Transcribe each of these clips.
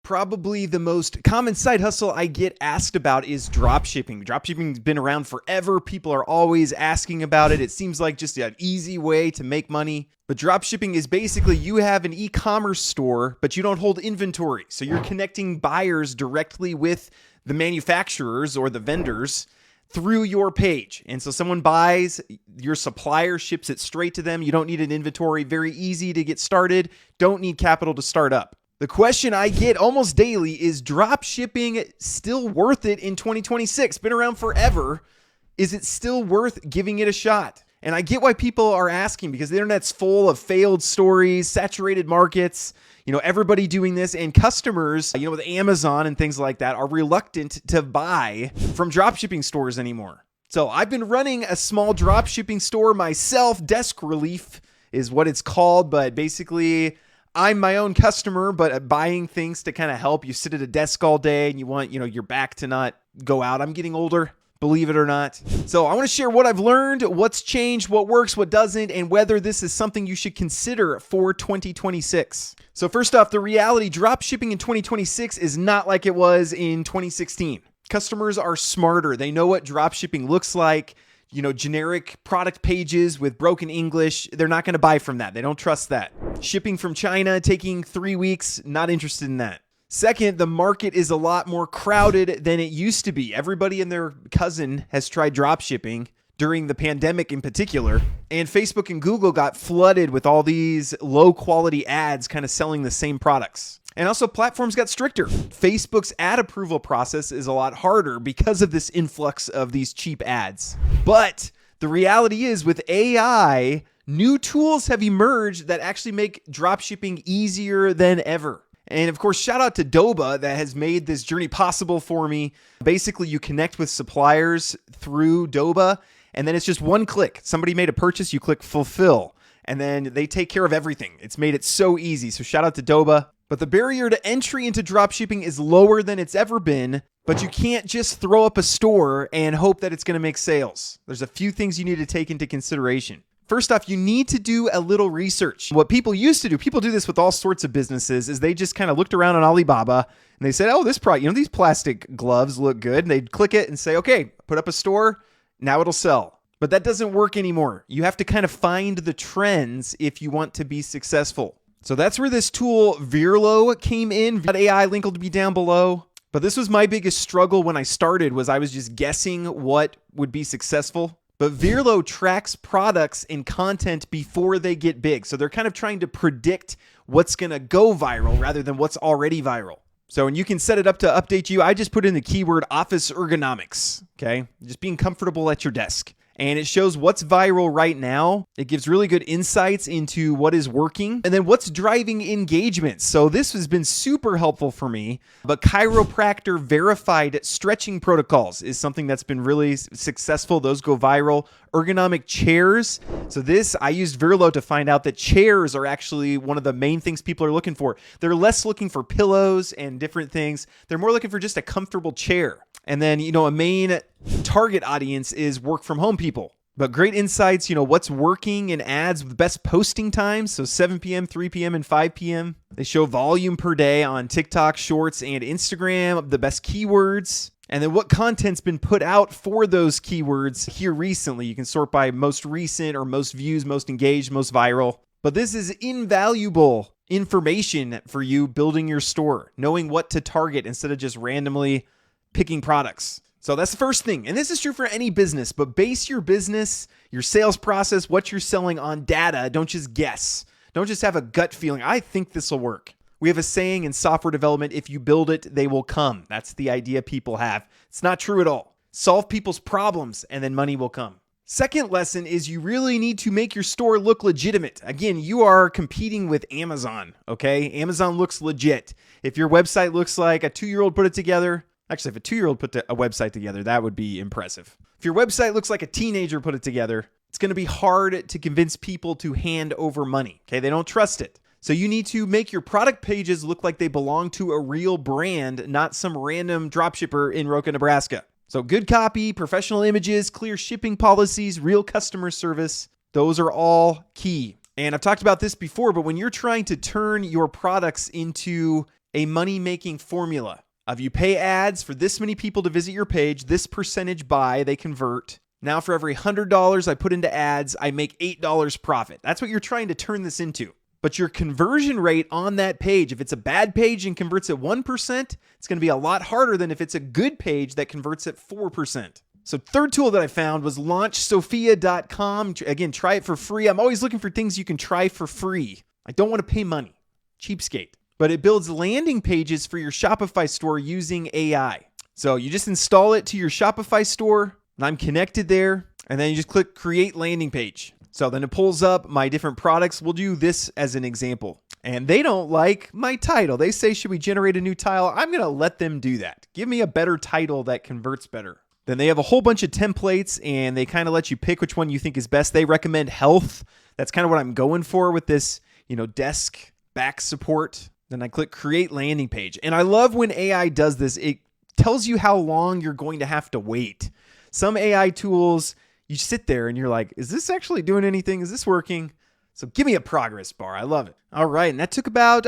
Probably the most common side hustle I get asked about is dropshipping. Dropshipping's been around forever. People are always asking about it. It seems like just an easy way to make money. But dropshipping is basically you have an e-commerce store, but you don't hold inventory. So you're connecting buyers directly with the manufacturers or the vendors through your page. And so someone buys, your supplier ships it straight to them. You don't need an inventory. Very easy to get started. Don't need capital to start up. The question I get almost daily is drop shipping still worth it in 2026? Been around forever. Is it still worth giving it a shot? And I get why people are asking, because the internet's full of failed stories, saturated markets, everybody doing this, and customers, with Amazon and things like that are reluctant to buy from drop shipping stores anymore. So I've been running a small drop shipping store myself. Desk Relief is what it's called, but basically I'm my own customer, but buying things to kind of help. You sit at a desk all day and you want, your back to not go out. I'm getting older, believe it or not. So I want to share what I've learned, what's changed, what works, what doesn't, and whether this is something you should consider for 2026. So first off, the reality, drop shipping in 2026 is not like it was in 2016. Customers are smarter. They know what drop shipping looks like. Generic product pages with broken English, they're not going to buy from that. They don't trust that. Shipping from China, taking 3 weeks, not interested in that. Second, the market is a lot more crowded than it used to be. Everybody and their cousin has tried drop shipping during the pandemic in particular, and Facebook and Google got flooded with all these low quality ads kind of selling the same products. And also platforms got stricter. Facebook's ad approval process is a lot harder because of this influx of these cheap ads. But the reality is, with AI, new tools have emerged that actually make dropshipping easier than ever. And of course, shout out to Doba that has made this journey possible for me. Basically, you connect with suppliers through Doba, and then it's just one click. Somebody made a purchase, you click fulfill, and then they take care of everything. It's made it so easy. So shout out to Doba. But the barrier to entry into dropshipping is lower than it's ever been, but you can't just throw up a store and hope that it's going to make sales. There's a few things you need to take into consideration. First off, you need to do a little research. What people used to do, people do this with all sorts of businesses, is they just kind of looked around on Alibaba and they said, oh, this product, these plastic gloves look good. And they'd click it and say, okay, put up a store, now it'll sell. But that doesn't work anymore. You have to kind of find the trends if you want to be successful. So that's where this tool Virlo came in. AI link will be down below. But this was my biggest struggle when I started, was I was just guessing what would be successful. But Virlo tracks products and content before they get big. So they're kind of trying to predict what's going to go viral rather than what's already viral. So, and you can set it up to update you. I just put in the keyword office ergonomics, okay? Just being comfortable at your desk. And it shows what's viral right now. It gives really good insights into what is working and then what's driving engagement. So this has been super helpful for me. But chiropractor verified stretching protocols is something that's been really successful. Those go viral. Ergonomic chairs. So this, I used Virlo to find out that chairs are actually one of the main things people are looking for. They're less looking for pillows and different things. They're more looking for just a comfortable chair. And then, a main target audience is work from home people. But great insights, what's working in ads with best posting times. So 7 p.m., 3 p.m., and 5 p.m. They show volume per day on TikTok, Shorts, and Instagram, the best keywords. And then what content's been put out for those keywords here recently. You can sort by most recent or most views, most engaged, most viral. But this is invaluable information for you building your store, knowing what to target instead of just randomly picking products. So that's the first thing. And this is true for any business, but base your business, your sales process, what you're selling on data. Don't just guess. Don't just have a gut feeling. I think this will work. We have a saying in software development, if you build it, they will come. That's the idea people have. It's not true at all. Solve people's problems and then money will come. Second lesson is you really need to make your store look legitimate. Again, you are competing with Amazon, okay? Amazon looks legit. If your website looks like a 2-year-old put it together, actually, if a 2-year-old put a website together, that would be impressive. If your website looks like a teenager put it together, it's going to be hard to convince people to hand over money, okay? They don't trust it. So you need to make your product pages look like they belong to a real brand, not some random dropshipper in Roca, Nebraska. So good copy, professional images, clear shipping policies, real customer service, those are all key. And I've talked about this before, but when you're trying to turn your products into a money-making formula of you pay ads for this many people to visit your page, this percentage buy, they convert. Now for every $100 I put into ads, I make $8 profit. That's what you're trying to turn this into. But your conversion rate on that page, if it's a bad page and converts at 1%, it's going to be a lot harder than if it's a good page that converts at 4%. So third tool that I found was launchsofia.com. Again, try it for free. I'm always looking for things you can try for free. I don't want to pay money. Cheapskate. But it builds landing pages for your Shopify store using AI. So you just install it to your Shopify store, and I'm connected there, and then you just click create landing page. So then it pulls up my different products. We'll do this as an example. And they don't like my title. They say, should we generate a new title? I'm going to let them do that. Give me a better title that converts better. Then they have a whole bunch of templates, and they kind of let you pick which one you think is best. They recommend health. That's kind of what I'm going for with this, desk back support. Then I click create landing page. And I love when AI does this. It tells you how long you're going to have to wait. Some AI tools, you sit there and you're like, is this actually doing anything? Is this working? So give me a progress bar. I love it. All right. And that took about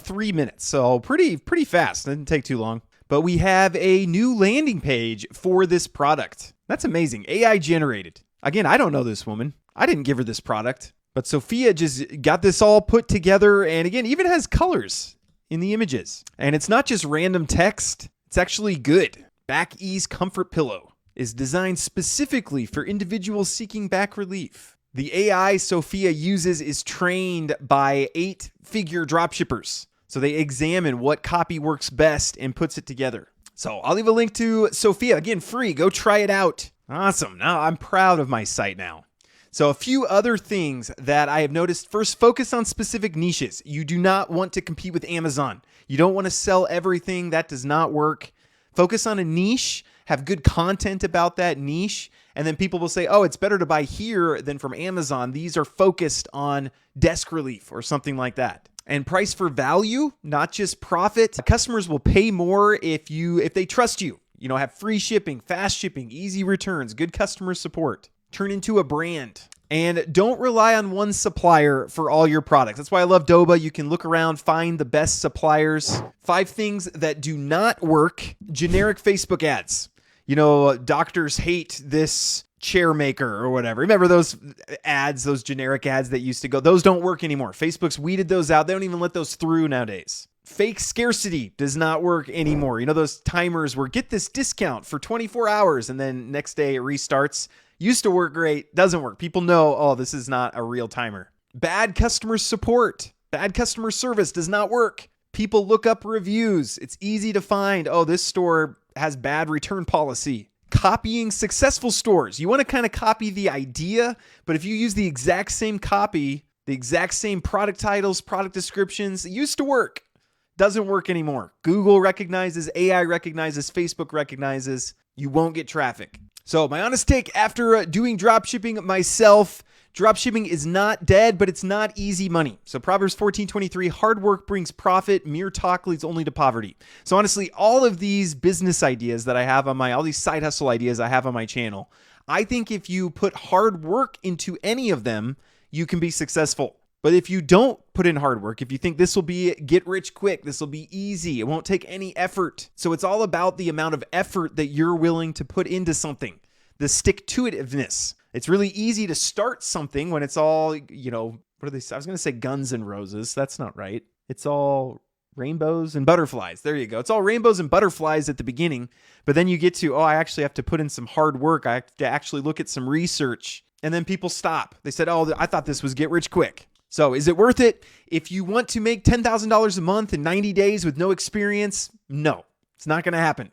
3 minutes. So pretty fast. It didn't take too long. But we have a new landing page for this product. That's amazing. AI generated. Again, I don't know this woman. I didn't give her this product. But Sofia just got this all put together. And again, even has colors in the images. And it's not just random text. It's actually good. Back Ease Comfort Pillow is designed specifically for individuals seeking back relief. The AI Sofia uses is trained by 8-figure dropshippers. So they examine what copy works best and puts it together. So I'll leave a link to Sofia. Again, free. Go try it out. Awesome. Now I'm proud of my site now. So a few other things that I have noticed. First, focus on specific niches. You do not want to compete with Amazon. You don't want to sell everything. That does not work. Focus on a niche. Have good content about that niche. And then people will say, oh, it's better to buy here than from Amazon. These are focused on desk relief or something like that. And price for value, not just profit. Customers will pay more if they trust you. Have free shipping, fast shipping, easy returns, good customer support. Turn into a brand. And don't rely on one supplier for all your products. That's why I love Doba. You can look around, find the best suppliers. 5 things that do not work. Generic Facebook ads. Doctors hate this chair maker or whatever. Remember those ads, those generic ads that used to go? Those don't work anymore. Facebook's weeded those out. They don't even let those through nowadays. Fake scarcity does not work anymore. Those timers where get this discount for 24 hours and then next day it restarts. Used to work great. Doesn't work. People know, oh, this is not a real timer. Bad customer support. Bad customer service does not work. People look up reviews. It's easy to find, oh, this store has bad return policy. Copying successful stores. You want to kind of copy the idea, but if you use the exact same copy, the exact same product titles, product descriptions, it used to work. Doesn't work anymore. Google recognizes, AI recognizes, Facebook recognizes. You won't get traffic. So my honest take after doing dropshipping myself, dropshipping is not dead, but it's not easy money. So Proverbs 14:23, hard work brings profit, mere talk leads only to poverty. So honestly, all of these business ideas that I have all these side hustle ideas I have on my channel, I think if you put hard work into any of them, you can be successful. But if you don't put in hard work, if you think this will be get rich quick, this will be easy, it won't take any effort. So it's all about the amount of effort that you're willing to put into something, the stick-to-itiveness. It's really easy to start something when it's all, what are they? I was going to say guns and roses. That's not right. It's all rainbows and butterflies. There you go. It's all rainbows and butterflies at the beginning. But then you get to, I actually have to put in some hard work. I have to actually look at some research. And then people stop. They said, oh, I thought this was get rich quick. So is it worth it? If you want to make $10,000 a month in 90 days with no experience, no, it's not going to happen.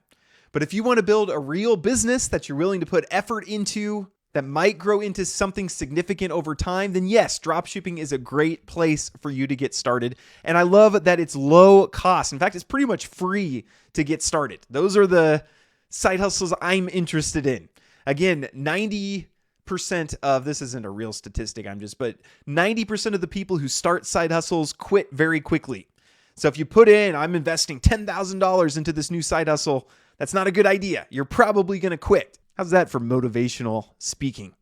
But if you want to build a real business that you're willing to put effort into, that might grow into something significant over time, then yes, dropshipping is a great place for you to get started. And I love that it's low cost. In fact, it's pretty much free to get started. Those are the side hustles I'm interested in. Again, 90% of, this isn't a real statistic, but 90% of the people who start side hustles quit very quickly. So if you put in, I'm investing $10,000 into this new side hustle, that's not a good idea. You're probably going to quit. How's that for motivational speaking?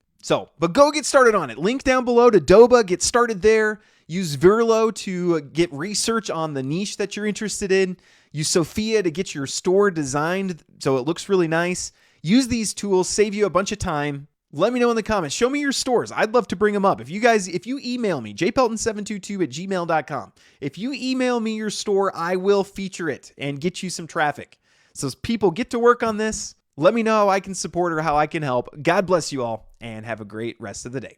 But go get started on it. Link down below to Doba. Get started there. Use Virlo to get research on the niche that you're interested in. Use Sofia to get your store designed so it looks really nice. Use these tools, save you a bunch of time. Let me know in the comments. Show me your stores. I'd love to bring them up. If you email me, jpelton722@gmail.com. If you email me your store, I will feature it and get you some traffic. So people get to work on this. Let me know how I can support or how I can help. God bless you all and have a great rest of the day.